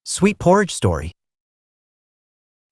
Sweet Porridge Story.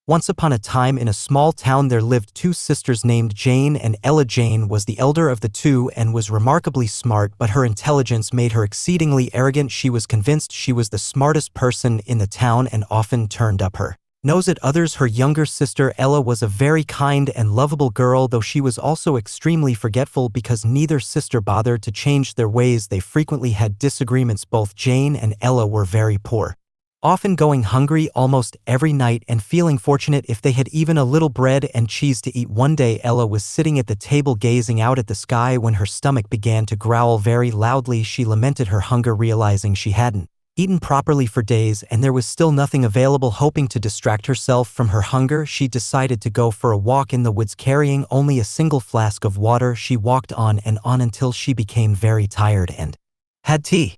Once upon a time in a small town there lived two sisters named Jane and Ella. Jane was the elder of the two and was remarkably smart, but her intelligence made her exceedingly arrogant. She was convinced she was the smartest person in the town and often turned up her nose at others. Her younger sister Ella was a very kind and lovable girl, though she was also extremely forgetful because neither sister bothered to change their ways. They frequently had disagreements. Both Jane and Ella were very poor, often going hungry almost every night and feeling fortunate if they had even a little bread and cheese to eat. One day Ella was sitting at the table gazing out at the sky when her stomach began to growl very loudly. She lamented her hunger, realizing she hadn't eaten properly for days and there was still nothing available. Hoping to distract herself from her hunger, she decided to go for a walk in the woods. Carrying only a single flask of water, she walked on and on until she became very tired and had tea.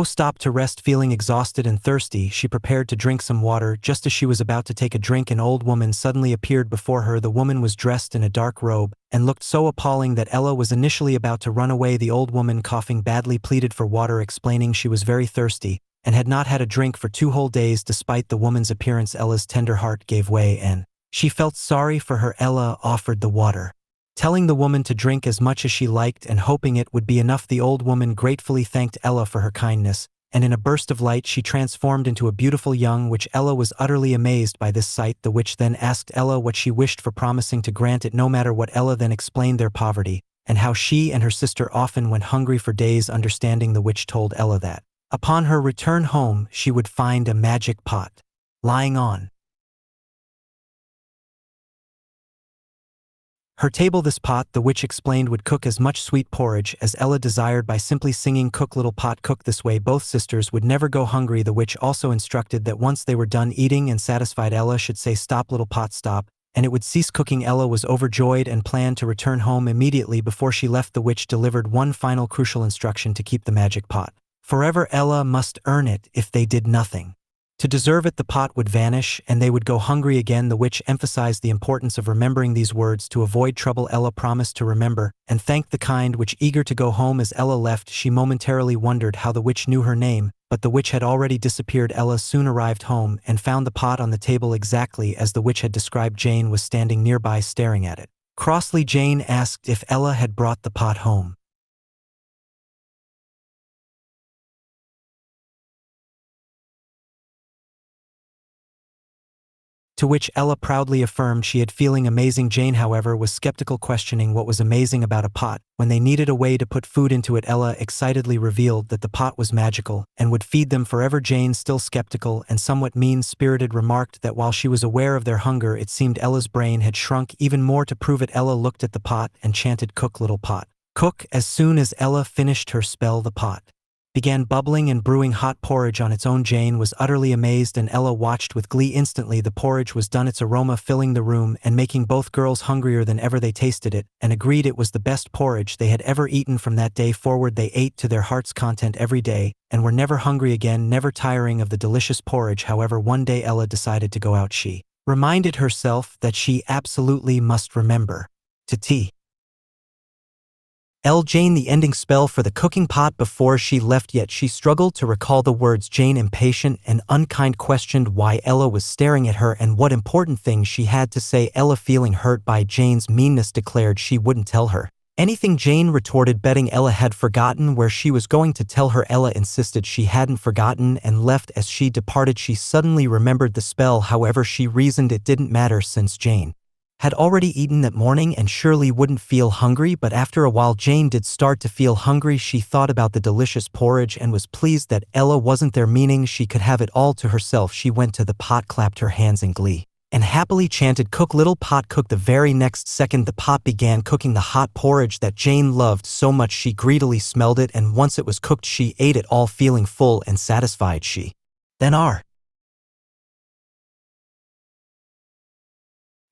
Stopped to rest. Feeling exhausted and thirsty, she prepared to drink some water. Just as she was about to take a drink, an old woman suddenly appeared before her. The woman was dressed in a dark robe and looked so appalling that Ella was initially about to run away. The old woman, coughing badly, pleaded for water, explaining she was very thirsty and had not had a drink for 2 whole days. Despite the woman's appearance, Ella's tender heart gave way and she felt sorry for her. Ella offered the water, telling the woman to drink as much as she liked and hoping it would be enough. The old woman gratefully thanked Ella for her kindness, and in a burst of light she transformed into a beautiful young witch. Ella was utterly amazed by this sight. The witch then asked Ella what she wished for, promising to grant it no matter what. Ella then explained their poverty and how she and her sister often went hungry for days. Understanding, the witch told Ella that upon her return home she would find a magic pot lying on her table. This pot, the witch explained, would cook as much sweet porridge as Ella desired by simply singing, "Cook, little pot, cook." This way both sisters would never go hungry. The witch also instructed that once they were done eating and satisfied, Ella should say, "Stop, little pot, stop," and it would cease cooking. Ella was overjoyed and planned to return home immediately. Before she left, the witch delivered one final crucial instruction: to keep the magic pot forever. Ella must earn it. If they did nothing to deserve it, the pot would vanish and they would go hungry again. The witch emphasized the importance of remembering these words to avoid trouble. Ella promised to remember and thanked the kind witch. Eager to go home, as Ella left, she momentarily wondered how the witch knew her name, but the witch had already disappeared. Ella soon arrived home and found the pot on the table exactly as the witch had described. Jane was standing nearby staring at it. Crossly, Jane asked if Ella had brought the pot home, to which Ella proudly affirmed she had. Feeling amazing, Jane, however, was skeptical, questioning what was amazing about a pot. When they needed a way to put food into it, Ella excitedly revealed that the pot was magical and would feed them forever. Jane, still skeptical and somewhat mean-spirited, remarked that while she was aware of their hunger, it seemed Ella's brain had shrunk even more. To prove it, Ella looked at the pot and chanted, "Cook, little pot, cook." As soon as Ella finished her spell, the pot began bubbling and brewing hot porridge on its own. Jane was utterly amazed and Ella watched with glee. Instantly the porridge was done, its aroma filling the room and making both girls hungrier than ever. They tasted it and agreed it was the best porridge they had ever eaten. From that day forward they ate to their heart's content every day and were never hungry again, never tiring of the delicious porridge. However, one day Ella decided to go out. She reminded herself that she absolutely must remember to tell Jane the ending spell for the cooking pot before she left, yet she struggled to recall the words. Jane, impatient and unkind, questioned why Ella was staring at her and what important things she had to say. Ella, feeling hurt by Jane's meanness, declared she wouldn't tell her anything. Jane retorted, betting Ella had forgotten where she was going to tell her. Ella insisted she hadn't forgotten and left. As she departed, she suddenly remembered the spell. However, she reasoned it didn't matter since Jane had already eaten that morning and surely wouldn't feel hungry. But after a while Jane did start to feel hungry. She thought about the delicious porridge and was pleased that Ella wasn't there, meaning she could have it all to herself. She went to the pot, clapped her hands in glee, and happily chanted, "Cook, little pot, cook." The very next second the pot began cooking the hot porridge that Jane loved so much she greedily smelled it, and once it was cooked she ate it all, feeling full and satisfied. She then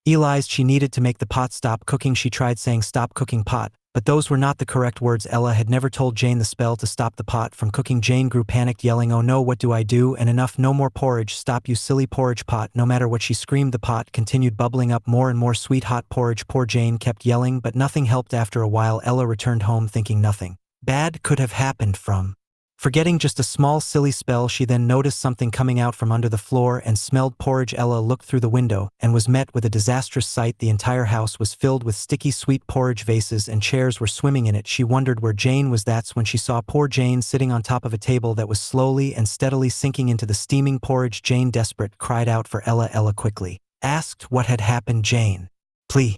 realized she needed to make the pot stop cooking. She tried saying, "Stop cooking, pot," but those were not the correct words. Ella had never told Jane the spell to stop the pot from cooking. Jane grew panicked, yelling, "Oh no, what do I do? And enough, no more porridge. Stop, you silly porridge pot." No matter what she screamed, the pot continued bubbling up more and more sweet hot porridge. Poor Jane kept yelling, but nothing helped. After a while Ella returned home thinking nothing bad could have happened from Forgetting just a small silly spell, she then noticed something coming out from under the floor and smelled porridge. Ella looked through the window and was met with a disastrous sight. The entire house was filled with sticky sweet porridge. Vases and chairs were swimming in it. She wondered where Jane was. That's when she saw poor Jane sitting on top of a table that was slowly and steadily sinking into the steaming porridge. Jane, desperate, cried out for Ella. Ella quickly asked what had happened. Jane, please,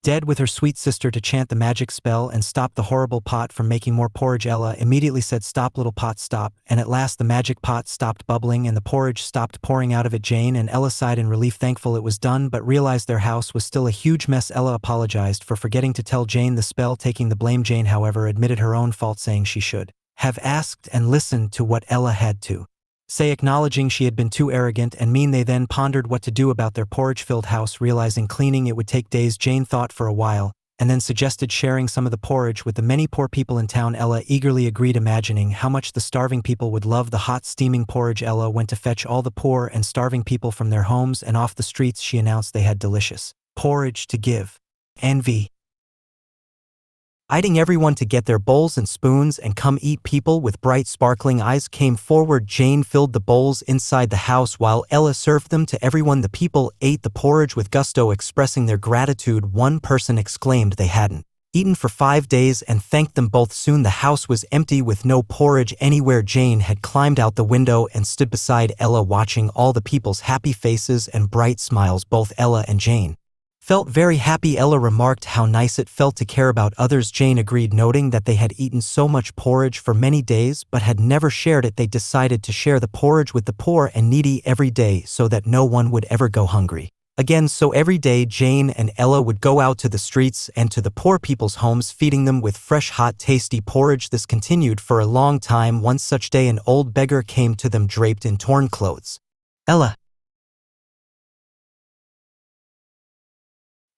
dead, with her sweet sister to chant the magic spell and stop the horrible pot from making more porridge. Ella immediately said, "Stop, little pot, stop," and at last the magic pot stopped bubbling and the porridge stopped pouring out of it. Jane and Ella sighed in relief, thankful it was done, but realized their house was still a huge mess. Ella apologized for forgetting to tell Jane the spell, taking the blame. Jane, however, admitted her own fault, saying she should have asked and listened to what Ella had to say, acknowledging she had been too arrogant and mean. They then pondered what to do about their porridge-filled house, realizing cleaning it would take days. Jane thought for a while, and then suggested sharing some of the porridge with the many poor people in town. Ella eagerly agreed, imagining how much the starving people would love the hot, steaming porridge. Ella went to fetch all the poor and starving people from their homes and off the streets. She announced they had delicious porridge to give. Envy, inviting everyone to get their bowls and spoons and come eat. People with bright sparkling eyes came forward. Jane filled the bowls inside the house while Ella served them to everyone. The people ate the porridge with gusto, expressing their gratitude. One person exclaimed they hadn't eaten for 5 days and thanked them both. Soon the house was empty with no porridge anywhere. Jane had climbed out the window and stood beside Ella, watching all the people's happy faces and bright smiles. Both Ella and Jane felt very happy. Ella remarked how nice it felt to care about others. Jane agreed, noting that they had eaten so much porridge for many days but had never shared it. They decided to share the porridge with the poor and needy every day so that no one would ever go hungry again. So every day Jane and Ella would go out to the streets and to the poor people's homes, feeding them with fresh, hot, tasty porridge. This continued for a long time. One such day an old beggar came to them draped in torn clothes. Ella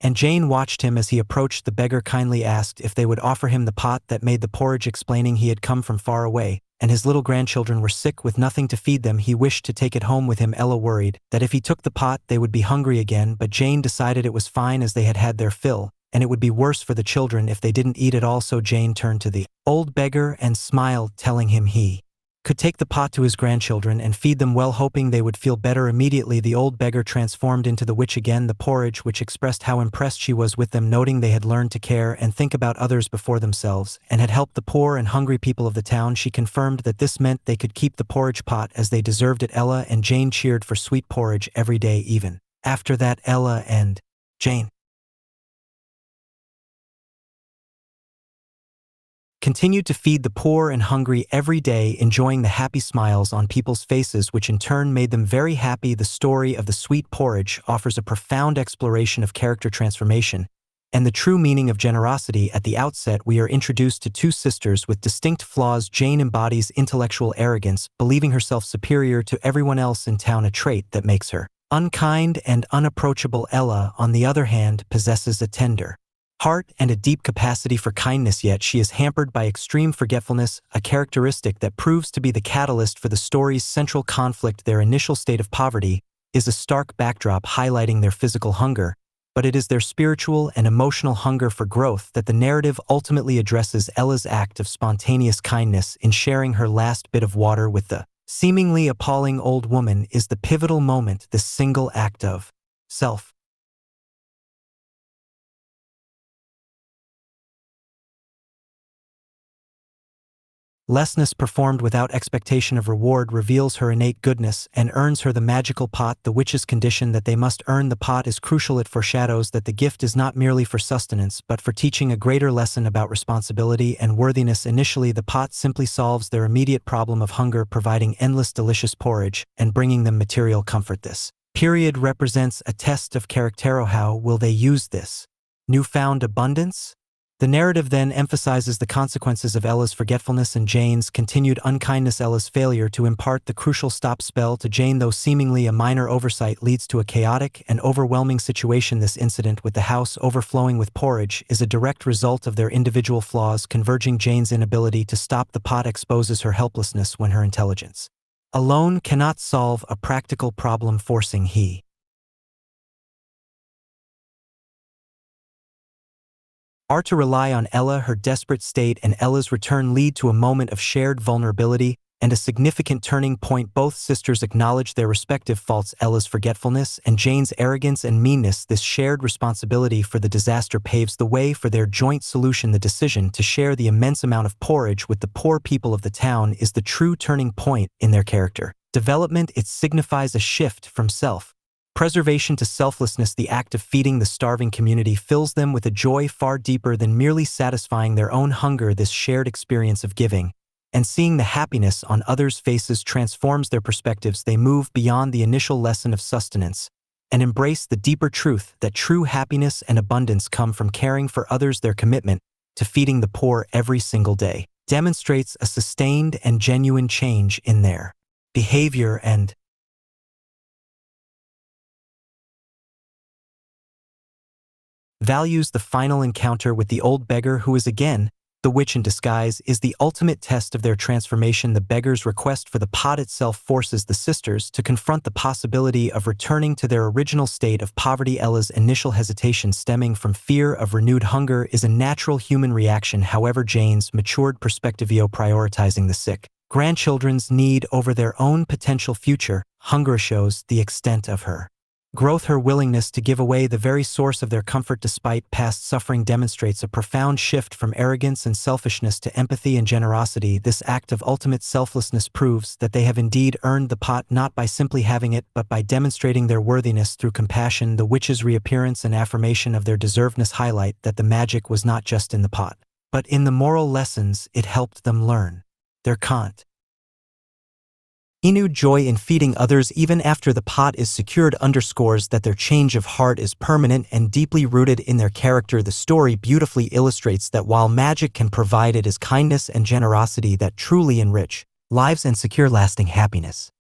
and Jane watched him as he approached. The beggar kindly asked if they would offer him the pot that made the porridge, explaining he had come from far away, and his little grandchildren were sick with nothing to feed them. He wished to take it home with him. Ella worried that if he took the pot they would be hungry again, but Jane decided it was fine as they had had their fill, and it would be worse for the children if they didn't eat it all. So Jane turned to the old beggar and smiled, telling him he could take the pot to his grandchildren and feed them well, hoping they would feel better. Immediately the old beggar transformed into the witch again. The porridge, which expressed how impressed she was with them, noting they had learned to care and think about others before themselves and had helped the poor and hungry people of the town. She confirmed that this meant they could keep the porridge pot as they deserved it. Ella and Jane cheered for sweet porridge every day. Even after that, Ella and Jane continued to feed the poor and hungry every day, enjoying the happy smiles on people's faces, which in turn made them very happy. The story of the sweet porridge offers a profound exploration of character transformation and the true meaning of generosity. At the outset, we are introduced to two sisters with distinct flaws. Jane embodies intellectual arrogance, believing herself superior to everyone else in town, a trait that makes her unkind and unapproachable. Ella, on the other hand, possesses a tender heart and a deep capacity for kindness, yet she is hampered by extreme forgetfulness, a characteristic that proves to be the catalyst for the story's central conflict. Their initial state of poverty is a stark backdrop highlighting their physical hunger, but it is their spiritual and emotional hunger for growth that the narrative ultimately addresses. Ella's act of spontaneous kindness in sharing her last bit of water with the seemingly appalling old woman is the pivotal moment. This single act of self lessness, performed without expectation of reward, reveals her innate goodness and earns her the magical pot. The witch's condition that they must earn the pot is crucial. It foreshadows that the gift is not merely for sustenance but for teaching a greater lesson about responsibility and worthiness. Initially, the pot simply solves their immediate problem of hunger, providing endless delicious porridge and bringing them material comfort. This period represents a test of character. How will they use this newfound abundance? The narrative then emphasizes the consequences of Ella's forgetfulness and Jane's continued unkindness. Ella's failure to impart the crucial stop spell to Jane, though seemingly a minor oversight, leads to a chaotic and overwhelming situation. This incident, with the house overflowing with porridge, is a direct result of their individual flaws converging. Jane's inability to stop the pot exposes her helplessness when her intelligence alone cannot solve a practical problem, forcing he are to rely on Ella. Her desperate state and Ella's return lead to a moment of shared vulnerability and a significant turning point. Both sisters acknowledge their respective faults, Ella's forgetfulness and Jane's arrogance and meanness. This shared responsibility for the disaster paves the way for their joint solution. The decision to share the immense amount of porridge with the poor people of the town is the true turning point in their character development. It signifies a shift from self-preservation to selflessness. The act of feeding the starving community fills them with a joy far deeper than merely satisfying their own hunger. This shared experience of giving and seeing the happiness on others' faces transforms their perspectives. They move beyond the initial lesson of sustenance and embrace the deeper truth that true happiness and abundance come from caring for others. Their commitment to feeding the poor every single day demonstrates a sustained and genuine change in their behavior and values. The final encounter with the old beggar, who is again the witch in disguise, is the ultimate test of their transformation. The beggar's request for the pot itself forces the sisters to confront the possibility of returning to their original state of poverty. Ella's initial hesitation, stemming from fear of renewed hunger, is a natural human reaction. However, Jane's matured perspective, prioritizing the sick grandchildren's need over their own potential future hunger, shows the extent of her growth. Her willingness to give away the very source of their comfort despite past suffering demonstrates a profound shift from arrogance and selfishness to empathy and generosity. This act of ultimate selflessness proves that they have indeed earned the pot, not by simply having it, but by demonstrating their worthiness through compassion. The witch's reappearance and affirmation of their deservedness highlight that the magic was not just in the pot, but in the moral lessons it helped them learn. Their continued joy in feeding others even after the pot is secured underscores that their change of heart is permanent and deeply rooted in their character. The story beautifully illustrates that while magic can provide, it is kindness and generosity that truly enrich lives and secure lasting happiness.